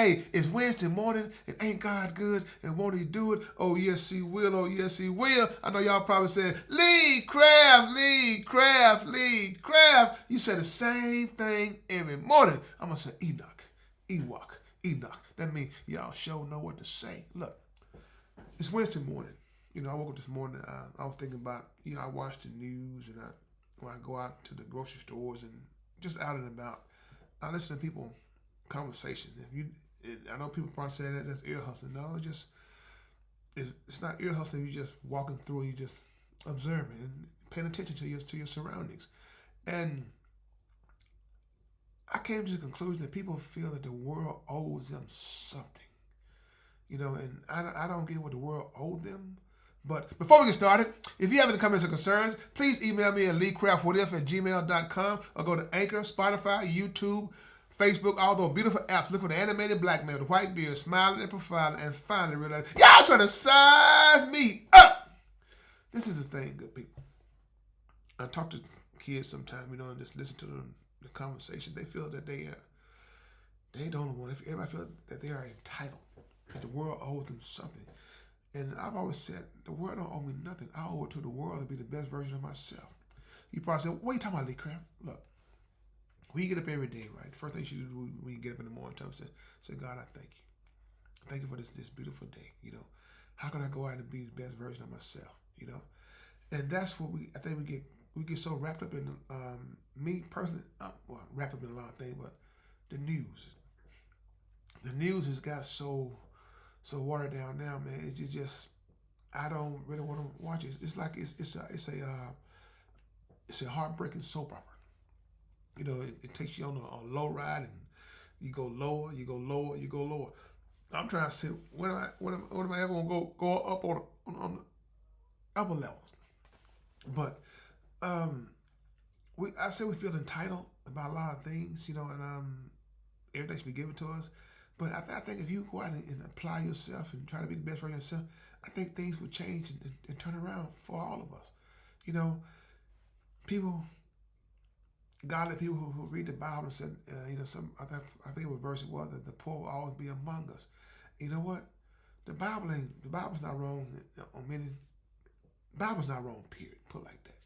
Hey, it's Wednesday morning and ain't God good and won't he do it? Oh, yes, he will. Oh, yes, he will. I know y'all probably saying, Lee Craft, Lee Craft, Lee Craft. You say the same thing every morning. I'm going to say Enoch, Ewok, Enoch. That means y'all sure know what to say. Look, it's Wednesday morning. I woke up this morning. I was thinking about, I watch the news and when I go out to the grocery stores and just out and about, I listen to people conversations. I know people probably say that's ear hustling. No, it's not ear hustling. You just walking through, you just observing and paying attention to your surroundings. And I came to the conclusion that people feel that the world owes them something. And I don't get what the world owed them. But before we get started, if you have any comments or concerns, please email me at leecraftwhatif@gmail.com or go to Anchor, Spotify, YouTube, Facebook, all those beautiful apps. Look for the animated black man with the white beard, smiling and profiling, and finally realize, y'all trying to size me up. This is the thing, good people. I talk to kids sometimes, and just listen to them, the conversation. They feel that they don't want it. Everybody feels that they are entitled, that the world owes them something. And I've always said, the world don't owe me nothing. I owe it to the world to be the best version of myself. You probably say, what are you talking about, Lee Craft? Look, when you get up every day, right, the first thing you should do when you get up in the morning time is say, God, I thank you. Thank you for this beautiful day. How can I go out and be the best version of myself? And that's what I think we get so wrapped up in, me personally, wrapped up in a lot of things, but the news. The news has got so watered down now, man. It's just I don't really want to watch it. It's like it's a heartbreaking soap opera. It takes you on a low ride, and you go lower, you go lower, you go lower. I'm trying to say, when am I ever gonna go up on the upper levels? But I say we feel entitled about a lot of things, and everything should be given to us. But I think if you go out and apply yourself and try to be the best version of yourself, I think things would change and turn around for all of us. People, godly people who read the Bible said, I think what verse it was, that the poor will always be among us. You know what? The Bible's not wrong on many. The Bible's not wrong, period. Put it like that.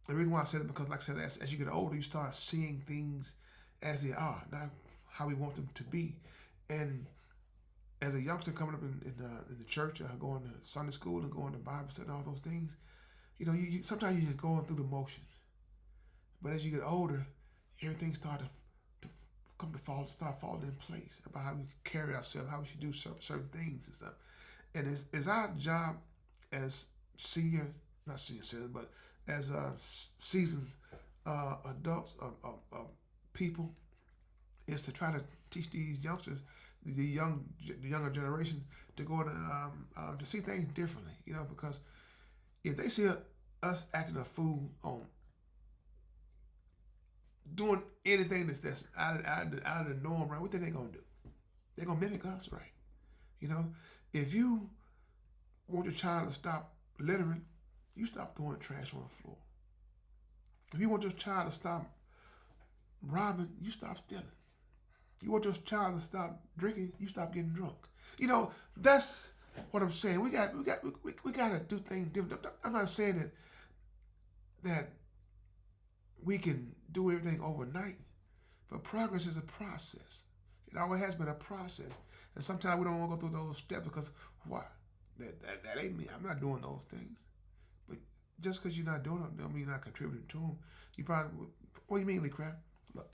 The reason why I said it because, like I said, as you get older, you start seeing things as they are, not how we want them to be. And as a youngster coming up in the church, going to Sunday school and going to Bible study and all those things, you sometimes you're just going through the motions. But as you get older, everything starts to start falling in place about how we carry ourselves, how we should do certain things and stuff. And it's our job as not senior citizens, but as seasoned adults, people, is to try to teach these youngsters, the younger generation, to go to see things differently. Because if they see us acting a fool on doing anything that's out of the norm, right? What think they're gonna do? They're gonna mimic us, right? If you want your child to stop littering, you stop throwing trash on the floor. If you want your child to stop robbing, you stop stealing. You want your child to stop drinking, you stop getting drunk. That's what I'm saying. We got to do things different. I'm not saying that we can do everything overnight, but progress is a process. It always has been a process, and sometimes we don't want to go through those steps because why? That ain't me. I'm not doing those things. But just because you're not doing them, don't mean you're not contributing to them. You probably, what do you mean, Lee Craft? Look.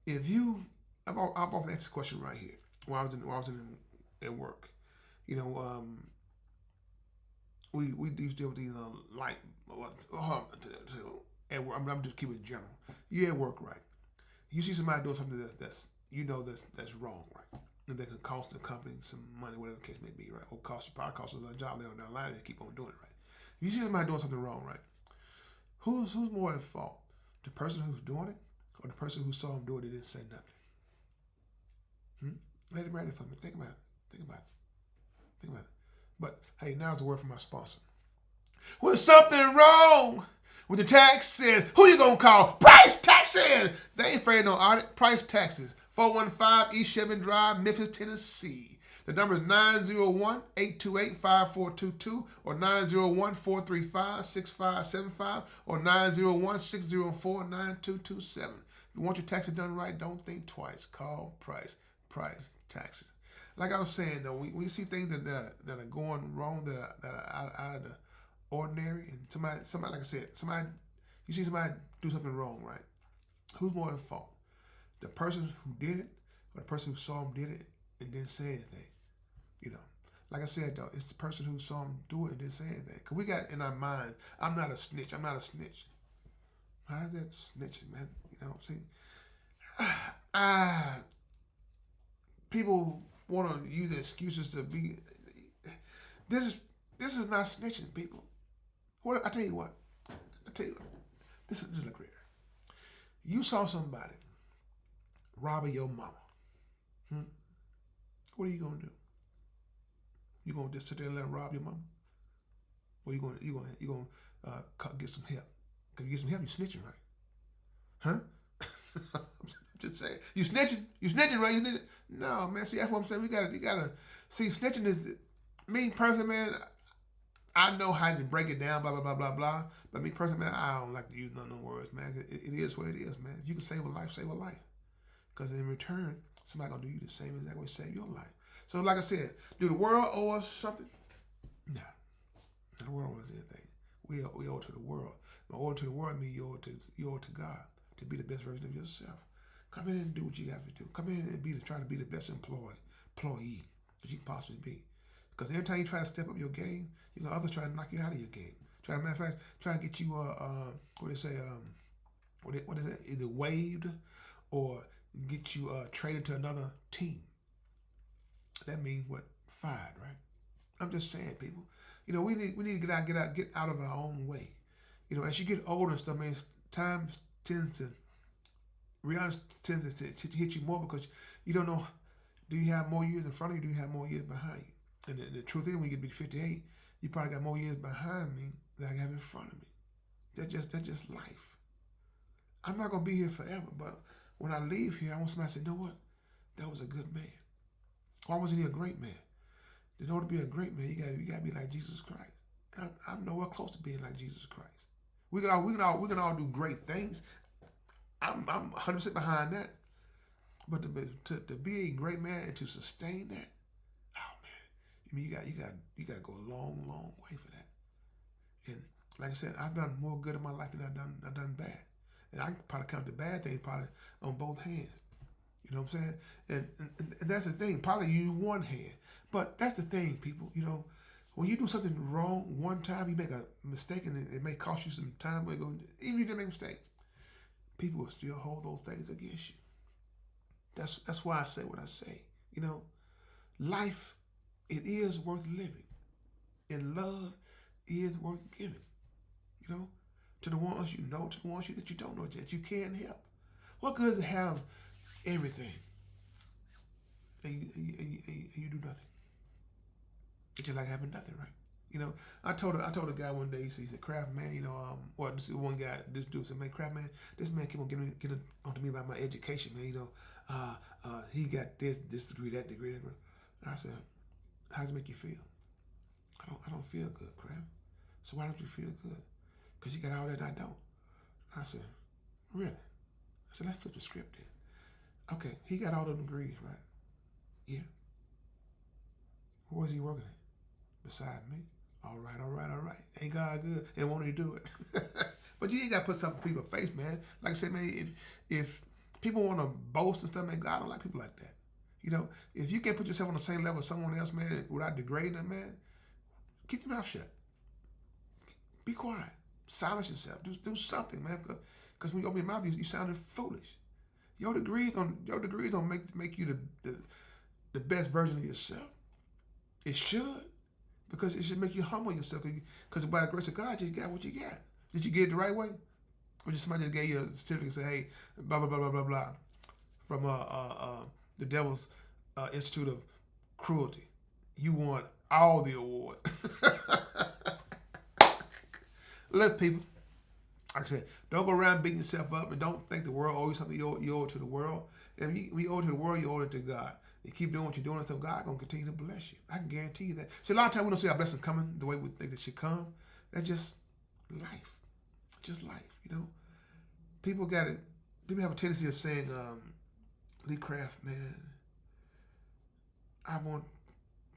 I've often asked this question right here while I was at work. We used to deal with these light. At work, I'm just keeping it general. You at work, right? You see somebody doing something that's wrong, right? And that can cost the company some money, whatever the case may be, right? Or probably cost us a job later down the line. They keep on doing it, right? You see somebody doing something wrong, right? Who's more at fault? The person who's doing it, or the person who saw him do it and didn't say nothing? Let it marinate for me. Think about it. But hey, now's the word from my sponsor. When something wrong with the taxes, who you gonna call? Price Taxes! They ain't afraid of no audit. Price Taxes. 415 East Sherman Drive, Memphis, Tennessee. The number is 901-828-5422 or 901-435-6575 or 901-604-9227. If you want your taxes done right, don't think twice. Call Price Taxes. Like I was saying, though, we see things that are going wrong, that are out of the ordinary, and somebody, like I said, you see somebody do something wrong, right? Who's more at fault? The person who did it, or the person who saw him did it and didn't say anything? You know, like I said, though, it's the person who saw him do it and didn't say anything. Because we got in our mind, I'm not a snitch. How is that snitching, man? You know, see, people want to use excuses to be. This is not snitching, people. What I tell you what. This look here. You saw somebody robbing your mama. What are you gonna do? You gonna just sit there and let him rob your mama? Or you gonna get some help? Cause you get some help, you snitching, right? Huh? I'm just saying. You snitching, right? You snitching? No, man. See, that's what I'm saying. You gotta see. Snitching is me personally, man. I know how to break it down, blah blah blah blah blah. But me personally, man, I don't like to use none of those words, man. It is what it is, man. If you can save a life, save a life. Because in return, somebody gonna do you the same exact way to save your life. So, like I said, do the world owe us something? No, the world owes us anything. We owe it to the world. Owe it to the world means you owe it to God to be the best version of yourself. Come in and do what you have to do. Come in and try to be the best employee that you can possibly be. Because every time you try to step up your game, you know others try to knock you out of your game. Matter of fact, try to get you what is it? Either waived or get you traded to another team. That means what? Fired, right? I'm just saying, people. You know, we need to get out of our own way. You know, as you get older and stuff, man, reality tends to hit you more because you don't know. Do you have more years in front of you? Do you have more years behind you? And the truth is, when you get to be 58, you probably got more years behind me than I have in front of me. That's just life. I'm not gonna be here forever, but when I leave here, I want somebody to say, you know what? That was a good man. Why wasn't he a great man? In order to be a great man, you gotta be like Jesus Christ. I'm nowhere close to being like Jesus Christ. We can all do great things. I'm 100% behind that. But to be a great man and to sustain that, oh man, I mean you got to go a long, long way for that. And like I said, I've done more good in my life than I've done bad. And I can probably count the bad things probably on both hands. You know what I'm saying? And that's the thing. Probably use one hand. But that's the thing, people. You know, when you do something wrong one time, you make a mistake and it may cost you some time. Even if you didn't make a mistake, people will still hold those things against you. That's why I say what I say. You know, life, it is worth living. And love is worth giving. You know, to the ones you know, to the ones that you don't know, that you can't help. What good is to have everything and you do nothing? It's just like having nothing, right? You know, I told a guy one day, he said, Kraft, man, you know, this one guy, this dude said, man, Kraft, man, this man keep on getting onto me about my education, man, you know, he got this degree, that degree. And I said, how does it make you feel? I don't feel good, Kraft. So why don't you feel good? Because you got all that and I don't. I said, really? I said, let's flip the script then. Okay, he got all the degrees, right? Yeah. Where's he working at? Beside me. All right. Ain't God good? And won't he do it? But you ain't got to put something in people's face, man. Like I said, man, if people want to boast and stuff, man, God don't like people like that. You know, if you can't put yourself on the same level as someone else, man, without degrading them, man, keep your mouth shut. Be quiet. Silence yourself. Do something, man. Because when you open your mouth, you sounding foolish. Your degrees don't make you the best version of yourself. It should, because it should make you humble yourself. Because by the grace of God, you got what you got. Did you get it the right way, or just somebody just gave you a certificate and say, "Hey, blah blah blah blah blah blah," from the Devil's Institute of Cruelty? You won all the awards. Look, people, Like I said, don't go around beating yourself up and don't think the world owes you something. You owe it to the world. And when you owe it to the world, you owe it to God. You keep doing what you're doing, and stuff, God's going to continue to bless you. I can guarantee you that. See, a lot of times we don't see our blessing coming the way we think it should come. That's just life. Just life, you know. People have a tendency of saying, Lee Craft, man, I want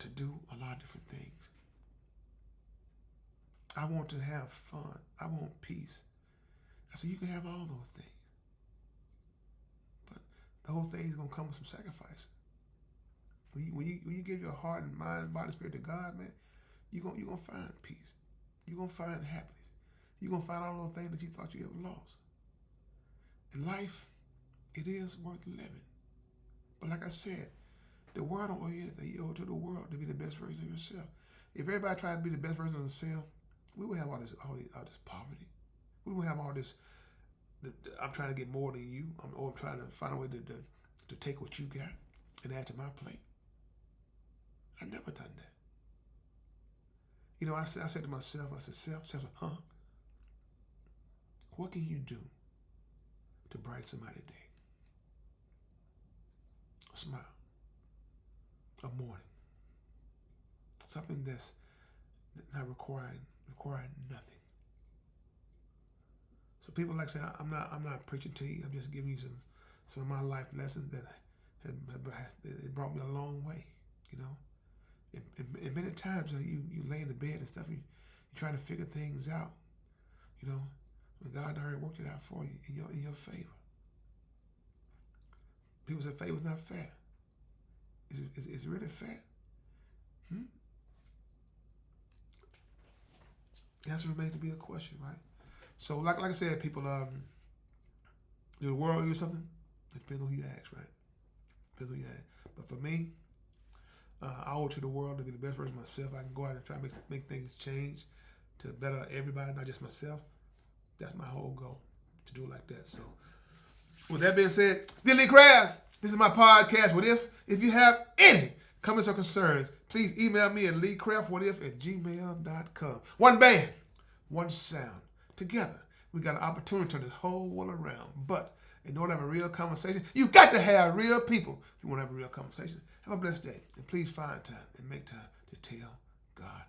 to do a lot of different things. I want to have fun. I want peace. I said, you can have all those things. But the whole thing is going to come with some sacrifice. When you give your heart and mind, body, spirit to God, man, you're going to find peace. You're going to find happiness. You're going to find all those things that you thought you ever lost. In life, it is worth living. But like I said, the world don't owe you anything. You owe it to the world to be the best version of yourself. If everybody tried to be the best version of themselves, we would have all this poverty. We would have all this, I'm trying to get more than you, or I'm trying to find a way to take what you got and add to my plate. I've never done that. You know, I said to myself, self, what can you do to brighten somebody's day? A smile, a morning, something that's not requiring nothing. So people like say, I'm not preaching to you. I'm just giving you some of my life lessons that it brought me a long way. You know, and many times you lay in the bed and stuff, you trying to figure things out. You know, when God already worked it out for you in your favor. People say favor's not fair. Is it really fair? The answer remains to be a question, right? So, like I said, people, do the world owe you something? It depends on who you ask, right? Depends on who you ask. But for me, I owe it to the world to be the best version of myself. I can go out and try to make things change to the better of everybody, not just myself. That's my whole goal, to do it like that. So, with that being said, dear Lee Craft, this is my podcast, What If you have any comments or concerns, please email me at leecraftwhatif@gmail.com. One band, one sound. Together, we got an opportunity to turn this whole world around. But in order to have a real conversation, you got to have real people. If you want to have a real conversation, have a blessed day. And please find time and make time to tell God